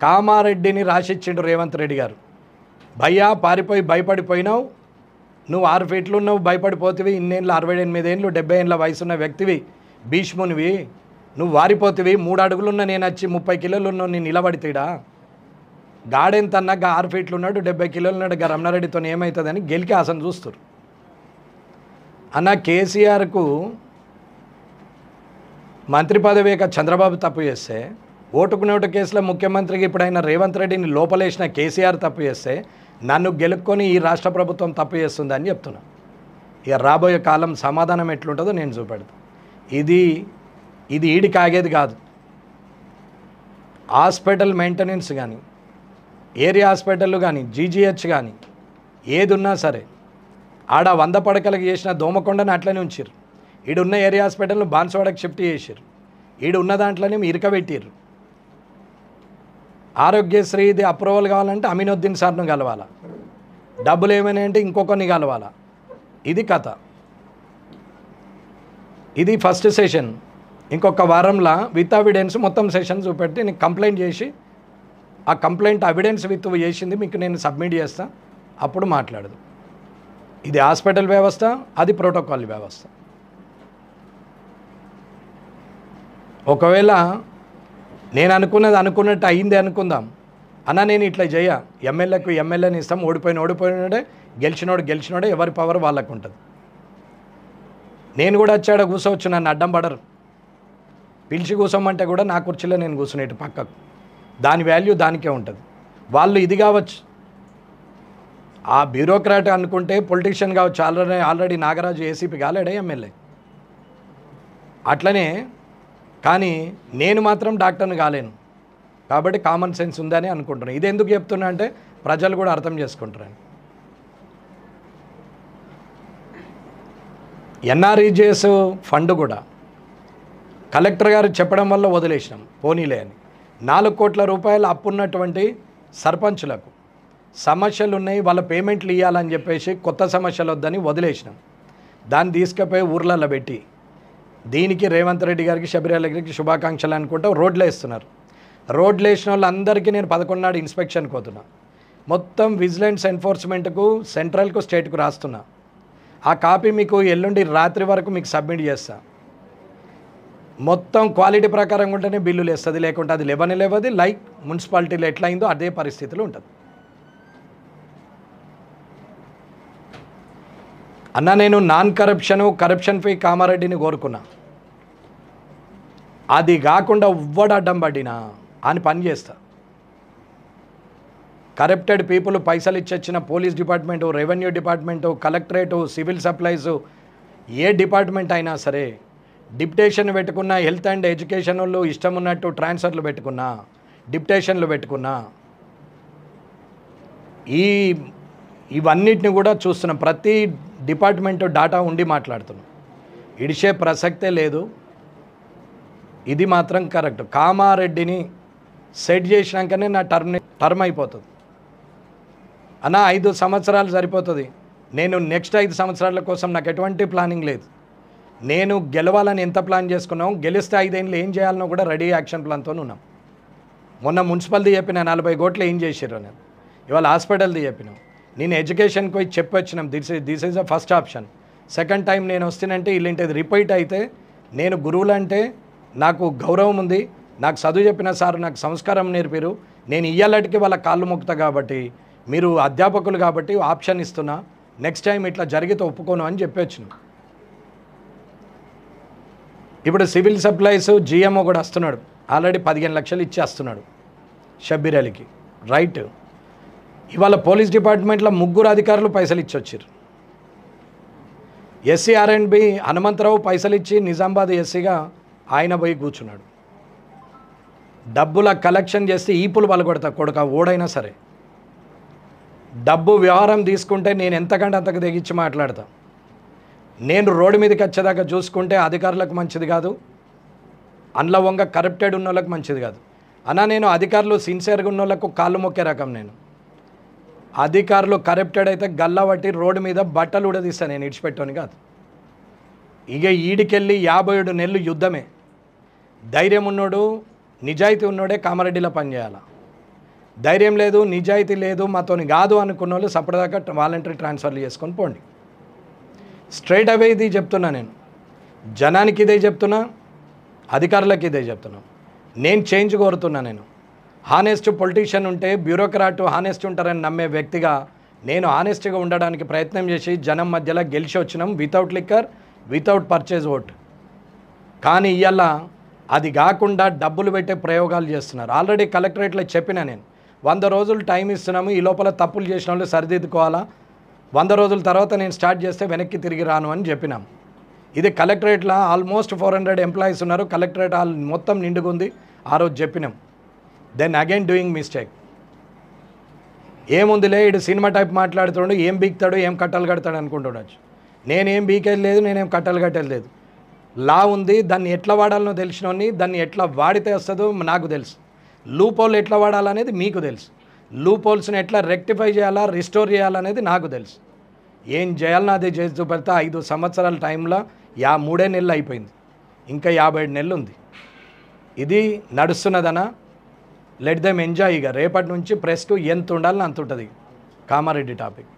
కామారెడ్డిని రాసిచ్చిండు రేవంత్ రెడ్డి గారు. భయ్యా పారిపోయి భయపడిపోయినావు, నువ్వు 6 ఫీట్లు ఉన్నావు, భయపడిపోతివి, ఇన్నేళ్ళు 68 ఏళ్ళు 70 ఏళ్ళ వయసున్న వ్యక్తివి, భీష్మునివి, నువ్వు వారిపోతివి, 3 అడుగులున్న నేను వచ్చి 30 కిలోలు ఉన్నావు, నేను నిలబడితేడా గాడెంతన్నా 6 ఫీట్లు ఉన్నాడు 70 కిలోలు ఉన్నాడు రమణారెడ్డితో ఏమవుతుందని గెలికి ఆశను చూస్తారు. అన్న కేసీఆర్కు మంత్రి పదవి చంద్రబాబు తప్పు చేస్తే, ఓటుకు నోటు కేసులో ముఖ్యమంత్రికి ఇప్పుడైన రేవంత్ రెడ్డిని లోపలేసిన కేసీఆర్ తప్పు చేస్తే, నన్ను గెలుక్కొని ఈ రాష్ట్ర ప్రభుత్వం తప్పు చేస్తుందని చెప్తున్నా. ఇక రాబోయే కాలం సమాధానం ఎట్లుంటుందో నేను చూపెడతా. ఇది ఈడికి ఆగేది కాదు. హాస్పిటల్ మెయింటెనెన్స్ కానీ, ఏరియా హాస్పిటల్ కానీ, జీజీహెచ్ కానీ ఏది ఉన్నా సరే, ఆడ 100 పడకలకు చేసిన దోమకొండని అట్లనే ఉంచారు. ఈడున్న ఏరియా హాస్పిటల్ను బాన్సువాడకు షిఫ్ట్ చేశారు. ఈడున్న దాంట్లోనే ఇరకబెట్టారు. ఆరోగ్యశ్రీ ఇది అప్రూవల్ కావాలంటే అమీనుద్దీన్ సార్ను కలవాలా, డబ్బులు ఏమైనా అంటే ఇంకొకరిని కలవాలా. ఇది కథ. ఇది ఫస్ట్ సెషన్. ఇంకొక వారంలో విత్ ఎవిడెన్స్ మొత్తం సెషన్ చూపెట్టి నేను కంప్లైంట్ చేసి, ఆ కంప్లైంట్ ఎవిడెన్స్ విత్ చేసింది మీకు నేను సబ్మిట్ చేస్తా, అప్పుడు మాట్లాడదు. ఇది హాస్పిటల్ వ్యవస్థ, అది ప్రోటోకాల్ వ్యవస్థ. ఒకవేళ నేను అనుకున్నట్టు అయింది అనుకుందాం అన్న, నేను ఇట్లా చేయ, ఎమ్మెల్యేని ఇస్తాం, ఓడిపోయినోడే, గెలిచినోడే, ఎవరి పవర్ వాళ్ళకు ఉంటుంది. నేను కూడా వచ్చాడ కూర్చోవచ్చు, నన్ను అడ్డం పడరు. పిలిచి కూర్చోమంటే కూడా నా కుర్చీలో నేను కూర్చునేటు పక్కకు, దాని వాల్యూ దానికే ఉంటుంది. వాళ్ళు ఇది కావచ్చు, ఆ బ్యూరోక్రాట్ అనుకుంటే పొలిటీషియన్ కావచ్చు. ఆల్రెడీ నాగరాజు ఏసీపీ కాలేడే ఎమ్మెల్యే, అట్లనే. కానీ నేను మాత్రం డాక్టర్ని కాలేను కాబట్టి కామన్ సెన్స్ ఉందని అనుకుంటున్నాను. ఇది ఎందుకు చెప్తున్నా అంటే ప్రజలు కూడా అర్థం చేసుకుంటారని. ఎన్ఆర్ఈజీఎస్ ఫండ్ కూడా కలెక్టర్ గారు చెప్పడం వల్ల వదిలేసినాం, పోనీలే అని. 4 కోట్ల రూపాయలు అప్పున్నటువంటి సర్పంచులకు సమస్యలు ఉన్నాయి, వాళ్ళ పేమెంట్లు ఇవ్వాలని చెప్పేసి కొత్త సమస్యలు వద్దని వదిలేసినాం. దాన్ని తీసుకుపోయి ఊర్లలో పెట్టి, దీనికి రేవంత్ రెడ్డి గారికి, శబరిమల గారికి శుభాకాంక్షలు అనుకుంటూ రోడ్లు వేస్తున్నారు. రోడ్లు వేసిన వాళ్ళందరికీ నేను 11 నాడు ఇన్స్పెక్షన్కి పోతున్నా. మొత్తం విజిలెన్స్ ఎన్ఫోర్స్మెంట్కు, సెంట్రల్కు, స్టేట్కు రాస్తున్నా. ఆ కాపీ మీకు ఎల్లుండి రాత్రి వరకు మీకు సబ్మిట్ చేస్తా. మొత్తం క్వాలిటీ ప్రకారం ఉంటేనే బిల్లులు వేస్తుంది, లేకుంటే అది లేవది. లైక్ మున్సిపాలిటీలో ఎట్లా అయిందో అదే పరిస్థితిలో ఉంటుంది. అన్న నేను కరప్షన్ ఫ్రీ కామారెడ్డిని కోరుకున్నా. అది కాకుండా ఎవ్వడు అడ్డం పడినా అని పని చేస్తా. కరప్టెడ్ పీపుల్ పైసలు ఇచ్చొచ్చిన police department, revenue department, collectorate, civil supplies, ఏ డిపార్ట్మెంట్ అయినా సరే, డిప్యుటేషన్ పెట్టుకున్నా, హెల్త్ అండ్ ఎడ్యుకేషన్ వాళ్ళు ఇష్టం ఉన్నట్టు ట్రాన్స్ఫర్లు పెట్టుకున్నా, డిప్యుటేషన్లు పెట్టుకున్నా, ఇవన్నిటిని కూడా చూస్తున్నాం. ప్రతి డిపార్ట్మెంటు డాటా ఉండి మాట్లాడుతున్నాం. ఇడిచే ప్రసక్తే లేదు. ఇది మాత్రం కరెక్ట్. కామారెడ్డిని సెట్ చేసినాకనే నా టర్మ్ అయిపోతుంది అన్న. 5 సంవత్సరాలు సరిపోతుంది. నేను నెక్స్ట్ 5 సంవత్సరాల కోసం నాకు ఎటువంటి ప్లానింగ్ లేదు. నేను గెలవాలని ఎంత ప్లాన్ చేసుకున్నాం, గెలిస్తే 5 ఏళ్ళు ఏం చేయాలనో కూడా రెడీ యాక్షన్ ప్లాన్తో ఉన్నాం. మొన్న మున్సిపల్ది చెప్పిన 40 కోట్లు ఏం చేసారు నేను, ఇవాళ హాస్పిటల్ది చెప్పినాం. నేను ఎడ్యుకేషన్కి పోయి చెప్పొచ్చినాం, this is the first option. Second time నేను వస్తానంటే ఇలాంటిది రిపీట్ అయితే, నేను గురువులంటే నాకు గౌరవం ఉంది, నాకు చదువు చెప్పిన సార్ నాకు సంస్కారం నేర్పారు, నేను ఇయ్యాలటికి వాళ్ళ కాళ్ళు మొక్కుతా కాబట్టి, మీరు అధ్యాపకులు కాబట్టి ఆప్షన్ ఇస్తున్నా, నెక్స్ట్ టైం ఇట్లా జరిగితే ఒప్పుకోను అని చెప్పొచ్చిన. ఇప్పుడు సివిల్ సప్లైస్ జిఎంఓ కూడా వస్తున్నాడు, ఆల్రెడీ 15 లక్షలు ఇచ్చి వస్తున్నాడు షబ్బీర్ అలీకి. రైట్. ఇవాళ పోలీస్ డిపార్ట్మెంట్లో 3 అధికారులు పైసలు ఇచ్చి వచ్చారు. ఎస్సీ R&B హనుమంతరావు పైసలు ఇచ్చి నిజామాబాద్ ఎస్సీగా ఆయన పోయి కూర్చున్నాడు. డబ్బుల కలెక్షన్ చేస్తే ఈపులు పలగొడతా కొడుక ఓడైనా సరే. డబ్బు వ్యవహారం తీసుకుంటే నేను ఎంతకంటే అంతకు తెగించి మాట్లాడతా. నేను రోడ్డు మీదకి వచ్చేదాకా చూసుకుంటే అధికారులకు మంచిది కాదు, అందులో వంగ కరప్టెడ్ ఉన్న వాళ్ళకి మంచిది కాదు అన్న. నేను అధికారులు సిన్సియర్గా ఉన్న వాళ్ళకు కాళ్ళు మొక్కే రకం. నేను అధికారులు కరప్టెడ్ అయితే గల్లబట్టి రోడ్డు మీద బట్టలు ఉడదీస్తాను, నేను ఇడిచిపెట్టాను కాదు. ఇక ఈడికెళ్ళి 57 నెలలు యుద్ధమే. ధైర్యం ఉన్నోడు, నిజాయితీ ఉన్నోడే కామారెడ్డిలో పనిచేయాలి. ధైర్యం లేదు, నిజాయితీ లేదు, మాతోని కాదు అనుకున్న వాళ్ళు సపరేట్గా వాలంటరీ ట్రాన్స్ఫర్లు చేసుకొని పోండి. స్ట్రైట్ అవే ఇది చెప్తున్నా, నేను జనానికి ఇదే చెప్తున్నా, అధికారులకు ఇదే చెప్తున్నా. నేను చేంజ్ కోరుతున్నా. నేను హానెస్ట్ పొలిటీషియన్ ఉంటే, బ్యూరోక్రాట్ హానెస్ట్ ఉంటారని నమ్మే వ్యక్తిగా నేను హానెస్ట్గా ఉండడానికి ప్రయత్నం చేసి జనం మధ్యలో గెలిచి వచ్చినాం, without liquor, without purchase vote. కానీ ఇవాళ అది కాకుండా డబ్బులు పెట్టే ప్రయోగాలు చేస్తున్నారు. ఆల్రెడీ కలెక్టరేట్లో చెప్పిన నేను, 100 రోజులు టైం ఇస్తున్నాము, ఈ లోపల తప్పులు చేసిన వాళ్ళు సరిదిద్దుకోవాలా, 100 రోజుల తర్వాత నేను స్టార్ట్ చేస్తే వెనక్కి తిరిగి రాను అని చెప్పినాం. ఇది కలెక్టరేట్లో ఆల్మోస్ట్ 400 ఎంప్లాయీస్ ఉన్నారు, కలెక్టరేట్ హాల్ మొత్తం నిండుకుంది. ఆ రోజు చెప్పినాం. Then again doing mistake. ఏముందిలే, ఇడు సినిమా టైప్ మాట్లాడుతున్నాడు, ఏం బీక్తాడు, ఏం కట్టలు కడతాడు అనుకుంటుండొచ్చు. నేనేం బీకేది లేదు, నేనేం కట్టలు కట్టేది లేదు. లా ఉంది, దాన్ని ఎట్లా వాడాలనో తెలిసినోని, దాన్ని ఎట్లా వాడితే వస్తుందో నాకు తెలుసు. లూప్ హోల్ ఎట్లా వాడాలనేది మీకు తెలుసు. లూప్ హోల్స్ని ఎట్లా రెక్టిఫై చేయాలా, రిస్టోర్ చేయాలనేది నాకు తెలుసు. ఏం చేయాలన్నా అదే చేసి చూపెడతా. 5 సంవత్సరాల టైంలో 3 నెలలు అయిపోయింది, ఇంకా 57 నెలలు ఉంది. ఇది నడుస్తున్నదనా? Let them enjoy. ఇక రేపటి నుంచి ప్రెస్కు ఎంత ఉండాలని అంత ఉంటుంది. కామారెడ్డి టాపిక్.